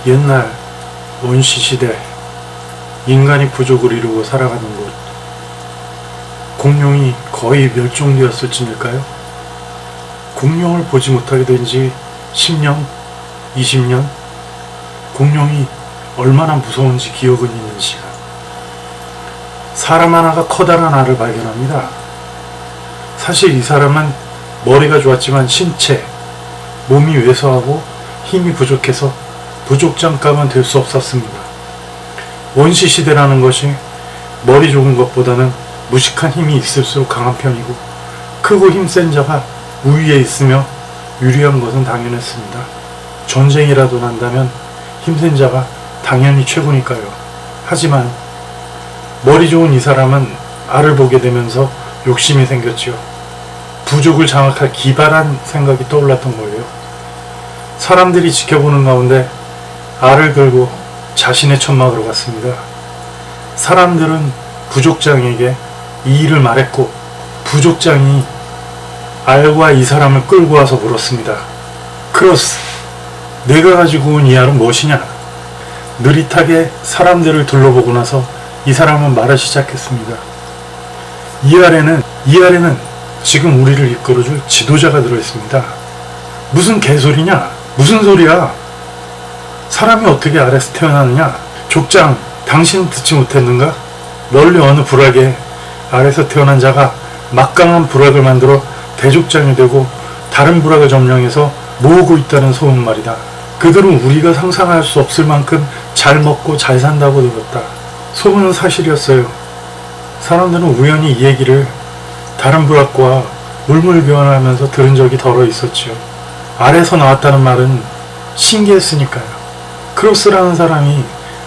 옛날 원시시대 인간이 부족을 이루고 살아가는 곳, 공룡이 거의 멸종되었을 쯤일까요? 공룡을 보지 못하게 된 지 10년, 20년, 공룡이 얼마나 무서운지 기억은 있는 시간. 사람 하나가 커다란 알을 발견합니다. 사실 이 사람은 머리가 좋았지만 신체, 몸이 왜소하고 힘이 부족해서 부족장감은 될 수 없었습니다. 원시시대라는 것이 머리 좋은 것보다는 무식한 힘이 있을수록 강한 편이고, 크고 힘센 자가 우위에 있으며 유리한 것은 당연했습니다. 전쟁이라도 난다면 힘센 자가 당연히 최고니까요. 하지만 머리 좋은 이 사람은 알을 보게 되면서 욕심이 생겼지요. 부족을 장악할 기발한 생각이 떠올랐던 거예요. 사람들이 지켜보는 가운데 알을 들고 자신의 천막으로 갔습니다. 사람들은 부족장에게 이 일을 말했고, 부족장이 알과 이 사람을 끌고 와서 물었습니다. 크로스, 내가 가지고 온 이 알은 무엇이냐? 느릿하게 사람들을 둘러보고 나서 이 사람은 말을 시작했습니다. 이 알에는 지금 우리를 이끌어줄 지도자가 들어있습니다. 무슨 개소리냐? 무슨 소리야? 사람이 어떻게 알에서 태어나느냐? 족장, 당신은 듣지 못했는가? 멀리 어느 부락에 알에서 태어난 자가 막강한 부락을 만들어 대족장이 되고 다른 부락을 점령해서 모으고 있다는 소문 말이다. 그들은 우리가 상상할 수 없을 만큼 잘 먹고 잘 산다고 들었다. 소문은 사실이었어요. 사람들은 우연히 이 얘기를 다른 부락과 물물교환하면서 들은 적이 덜어 있었지요. 알에서 나왔다는 말은 신기했으니까요. 크로스라는 사람이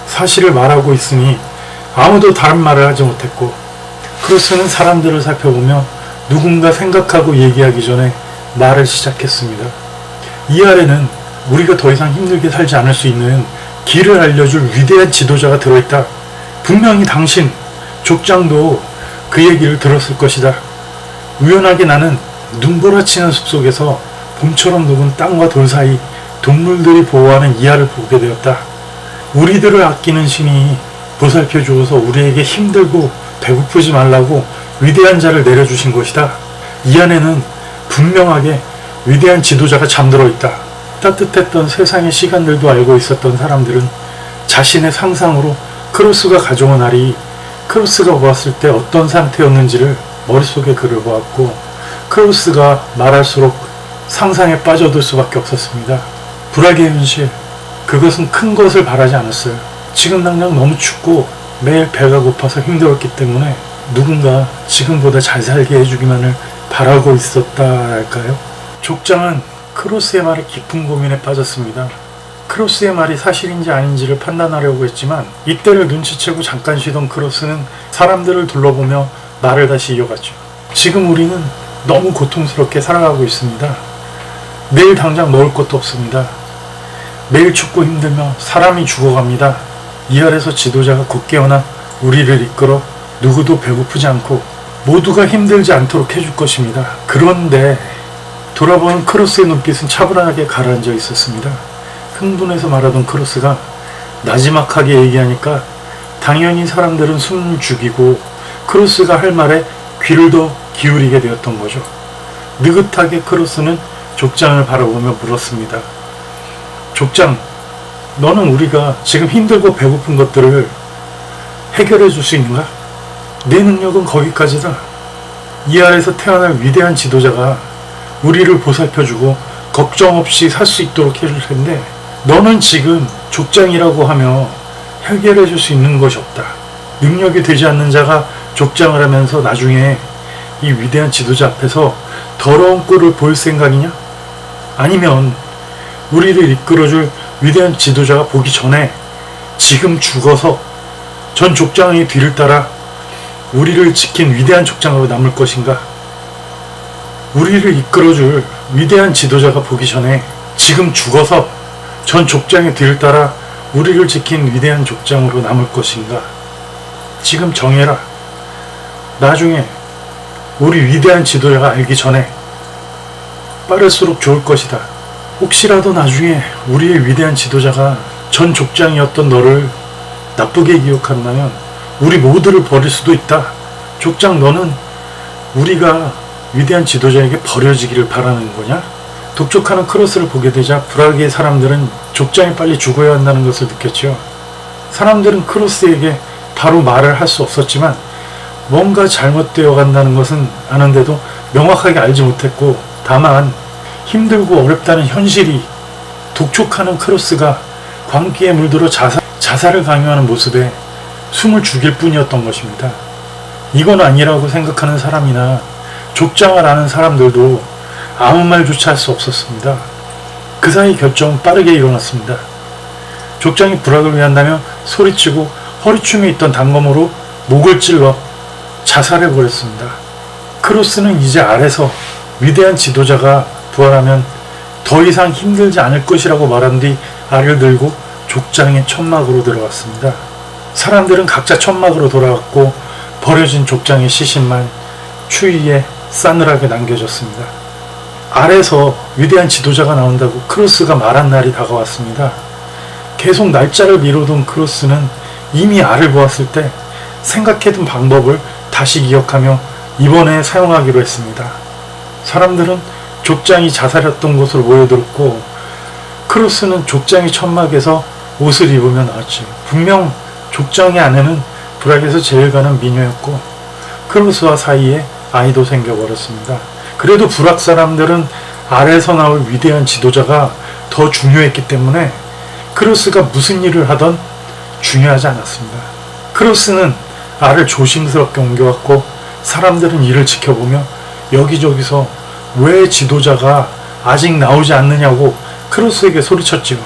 사실을 말하고 있으니 아무도 다른 말을 하지 못했고, 크로스는 사람들을 살펴보며 누군가 생각하고 얘기하기 전에 말을 시작했습니다. 이 알에는 우리가 더 이상 힘들게 살지 않을 수 있는 길을 알려줄 위대한 지도자가 들어있다. 분명히 당신, 족장도 그 얘기를 들었을 것이다. 우연하게 나는 눈보라치는 숲속에서 봄처럼 녹은 땅과 돌 사이 동물들이 보호하는 이 알을 보게 되었다. 우리들을 아끼는 신이 보살펴 주어서 우리에게 힘들고 배고프지 말라고 위대한 자를 내려주신 것이다. 이 안에는 분명하게 위대한 지도자가 잠들어 있다. 따뜻했던 세상의 시간들도 알고 있었던 사람들은 자신의 상상으로 크로스가 가져온 알이 크로스가 보았을 때 어떤 상태였는지를 머릿속에 그려보았고, 크로스가 말할수록 상상에 빠져들 수밖에 없었습니다. 불악의 현실, 그것은 큰 것을 바라지 않았어요. 지금 당장 너무 춥고 매일 배가 고파서 힘들었기 때문에 누군가 지금보다 잘 살게 해주기만을 바라고 있었다 할까요? 족장은 크로스의 말에 깊은 고민에 빠졌습니다. 크로스의 말이 사실인지 아닌지를 판단하려고 했지만 이때를 눈치채고 잠깐 쉬던 크로스는 사람들을 둘러보며 말을 다시 이어갔죠. 지금 우리는 너무 고통스럽게 살아가고 있습니다. 내일 당장 먹을 것도 없습니다. 매일 춥고 힘들며 사람이 죽어갑니다. 이 알에서 지도자가 곧 깨어나 우리를 이끌어 누구도 배고프지 않고 모두가 힘들지 않도록 해줄 것입니다. 그런데 돌아보는 크로스의 눈빛은 차분하게 가라앉아 있었습니다. 흥분해서 말하던 크로스가 나지막하게 얘기하니까 당연히 사람들은 숨을 죽이고 크로스가 할 말에 귀를 더 기울이게 되었던 거죠. 느긋하게 크로스는 족장을 바라보며 물었습니다. 족장, 너는 우리가 지금 힘들고 배고픈 것들을 해결해 줄 수 있는가? 내 능력은 거기까지다. 이 알에서 태어날 위대한 지도자가 우리를 보살펴주고 걱정 없이 살 수 있도록 해줄 텐데, 너는 지금 족장이라고 하며 해결해 줄 수 있는 것이 없다. 능력이 되지 않는 자가 족장을 하면서 나중에 이 위대한 지도자 앞에서 더러운 꼴을 보일 생각이냐? 아니면 우리를 이끌어줄 위대한 지도자가 보기 전에 지금 죽어서 전 족장의 뒤를 따라 우리를 지킨 위대한 족장으로 남을 것인가? 우리를 이끌어줄 위대한 지도자가 보기 전에 지금 죽어서 전 족장의 뒤를 따라 우리를 지킨 위대한 족장으로 남을 것인가? 지금 정해라. 나중에 우리 위대한 지도자가 알기 전에 빠를수록 좋을 것이다. 혹시라도 나중에 우리의 위대한 지도자가 전 족장이었던 너를 나쁘게 기억한다면 우리 모두를 버릴 수도 있다. 족장, 너는 우리가 위대한 지도자에게 버려지기를 바라는 거냐? 독촉하는 크로스를 보게 되자 불악의 사람들은 족장이 빨리 죽어야 한다는 것을 느꼈죠. 사람들은 크로스에게 바로 말을 할 수 없었지만 뭔가 잘못되어 간다는 것은 아는데도 명확하게 알지 못했고, 다만 힘들고 어렵다는 현실이 독촉하는 크로스가 광기에 물들어 자살을 강요하는 모습에 숨을 죽일 뿐이었던 것입니다. 이건 아니라고 생각하는 사람이나 족장을 아는 사람들도 아무 말조차 할 수 없었습니다. 그 사이 결정은 빠르게 일어났습니다. 족장이 불악을 위한다며 소리치고 허리춤에 있던 단검으로 목을 찔러 자살해버렸습니다. 크로스는 이제 아래서 위대한 지도자가 부활하면 더 이상 힘들지 않을 것이라고 말한 뒤 알을 들고 족장의 천막으로 들어갔습니다. 사람들은 각자 천막으로 돌아갔고 버려진 족장의 시신만 추위에 싸늘하게 남겨졌습니다. 알에서 위대한 지도자가 나온다고 크로스가 말한 날이 다가왔습니다. 계속 날짜를 미루던 크로스는 이미 알을 보았을 때 생각해둔 방법을 다시 기억하며 이번에 사용하기로 했습니다. 사람들은 족장이 자살했던 곳으로 모여들었고 크로스는 족장의 천막에서 옷을 입으며 나왔죠. 분명 족장의 아내는 불악에서 제일 가는 미녀였고 크로스와 사이에 아이도 생겨버렸습니다. 그래도 불악 사람들은 알에서 나올 위대한 지도자가 더 중요했기 때문에 크로스가 무슨 일을 하던 중요하지 않았습니다. 크로스는 알을 조심스럽게 옮겨왔고 사람들은 이를 지켜보며 여기저기서 왜 지도자가 아직 나오지 않느냐고 크로스에게 소리쳤지요.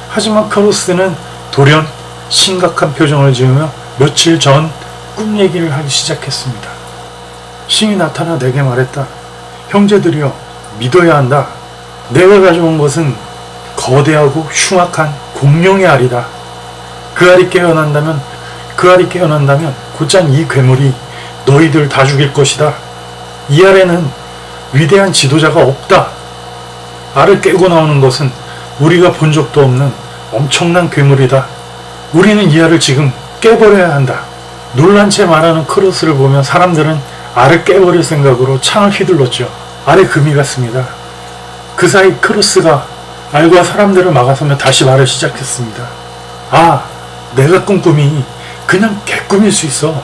하지만 크로스는 돌연 심각한 표정을 지으며 며칠 전 꿈 얘기를 하기 시작했습니다. 신이 나타나 내게 말했다. 형제들이여, 믿어야 한다. 내가 가져온 것은 거대하고 흉악한 공룡의 알이다. 그 알이 깨어난다면 곧장 이 괴물이 너희들 다 죽일 것이다. 이 알에는 위대한 지도자가 없다. 알을 깨고 나오는 것은 우리가 본 적도 없는 엄청난 괴물이다. 우리는 이 알을 지금 깨버려야 한다. 놀란 채 말하는 크로스를 보며 사람들은 알을 깨버릴 생각으로 창을 휘둘렀죠. 알에 금이 갔습니다. 그 사이 크로스가 알과 사람들을 막아서며 다시 말을 시작했습니다. 아, 내가 꾼 꿈이 그냥 개꿈일 수 있어.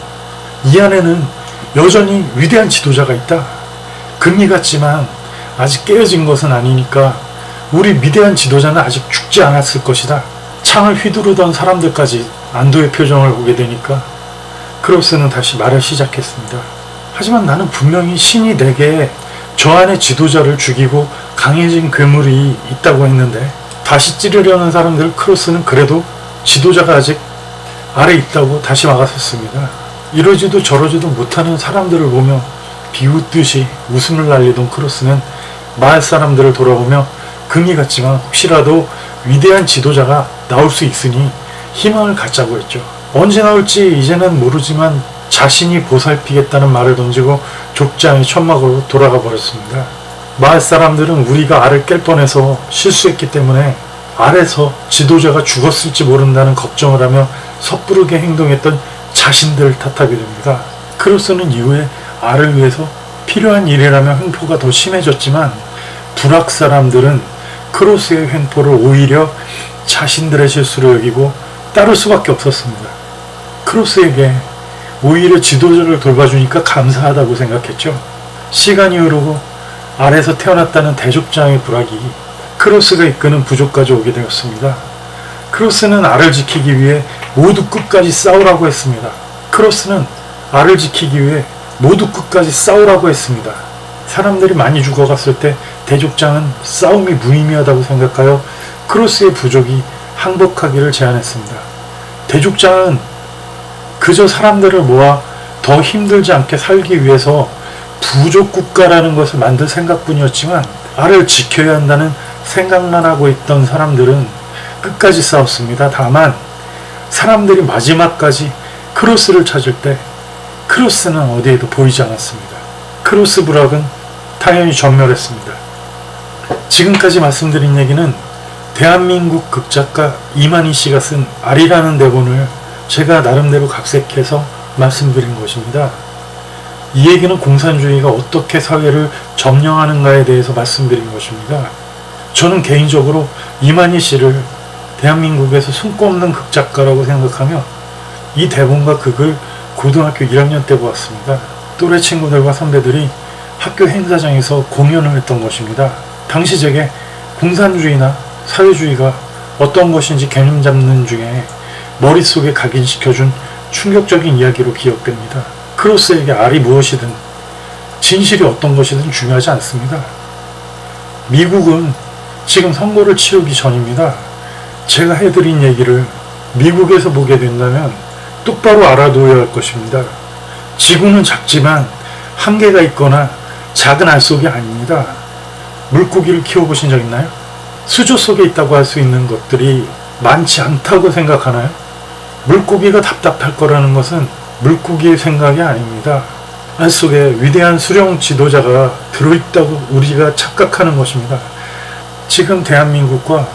이 안에는 여전히 위대한 지도자가 있다. 금이 갔지만 아직 깨어진 것은 아니니까 우리 위대한 지도자는 아직 죽지 않았을 것이다. 창을 휘두르던 사람들까지 안도의 표정을 보게 되니까 크로스는 다시 말을 시작했습니다. 하지만 나는 분명히 신이 내게 저 안에 지도자를 죽이고 강해진 괴물이 있다고 했는데, 다시 찌르려는 사람들 크로스는 그래도 지도자가 아직 아래 있다고 다시 막아섰습니다. 이러지도 저러지도 못하는 사람들을 보며 비웃듯이 웃음을 날리던 크로스는 마을 사람들을 돌아보며 금이 갔지만 혹시라도 위대한 지도자가 나올 수 있으니 희망을 갖자고 했죠. 언제 나올지 이제는 모르지만 자신이 보살피겠다는 말을 던지고 족장의 천막으로 돌아가 버렸습니다. 마을 사람들은 우리가 알을 깰 뻔해서 실수했기 때문에 알에서 지도자가 죽었을지 모른다는 걱정을 하며 섣부르게 행동했던 자신들을 탓하게 됩니다. 크로스는 이후에 알을 위해서 필요한 일이라며 횡포가 더 심해졌지만 불악 사람들은 크로스의 횡포를 오히려 자신들의 실수로 여기고 따를 수밖에 없었습니다. 크로스에게 오히려 지도자를 돌봐주니까 감사하다고 생각했죠. 시간이 흐르고 알에서 태어났다는 대족장의 불악이 크로스가 이끄는 부족까지 오게 되었습니다. 크로스는 알을 지키기 위해 모두 끝까지 싸우라고 했습니다. 크로스는 알을 지키기 위해 모두 끝까지 싸우라고 했습니다. 사람들이 많이 죽어갔을 때 대족장은 싸움이 무의미하다고 생각하여 크로스의 부족이 항복하기를 제안했습니다. 대족장은 그저 사람들을 모아 더 힘들지 않게 살기 위해서 부족 국가라는 것을 만들 생각뿐이었지만 알을 지켜야 한다는 생각만 하고 있던 사람들은 끝까지 싸웠습니다. 다만 사람들이 마지막까지 크로스를 찾을 때 크로스는 어디에도 보이지 않았습니다. 크로스 불악은 당연히 전멸했습니다. 지금까지 말씀드린 얘기는 대한민국 극작가 이만희 씨가 쓴 알이라는 대본을 제가 나름대로 각색해서 말씀드린 것입니다. 이 얘기는 공산주의가 어떻게 사회를 점령하는가에 대해서 말씀드린 것입니다. 저는 개인적으로 이만희 씨를 대한민국에서 손꼽는 극작가라고 생각하며 이 대본과 극을 고등학교 1학년 때 보았습니다. 또래 친구들과 선배들이 학교 행사장에서 공연을 했던 것입니다. 당시 제게 공산주의나 사회주의가 어떤 것인지 개념 잡는 중에 머릿속에 각인시켜준 충격적인 이야기로 기억됩니다. 크로스에게 알이 무엇이든 진실이 어떤 것이든 중요하지 않습니다. 미국은 지금 선거를 치르기 전입니다. 제가 해드린 얘기를 미국에서 보게 된다면 똑바로 알아둬야 할 것입니다. 지구는 작지만 한계가 있거나 작은 알 속이 아닙니다. 물고기를 키워보신 적 있나요? 수조 속에 있다고 할 수 있는 것들이 많지 않다고 생각하나요? 물고기가 답답할 거라는 것은 물고기의 생각이 아닙니다. 알 속에 위대한 수령 지도자가 들어있다고 우리가 착각하는 것입니다. 지금 대한민국과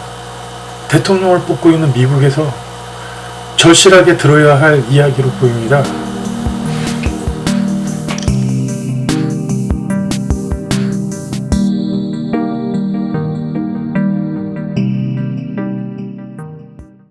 대통령을 뽑고 있는 미국에서 절실하게 들어야 할 이야기로 보입니다.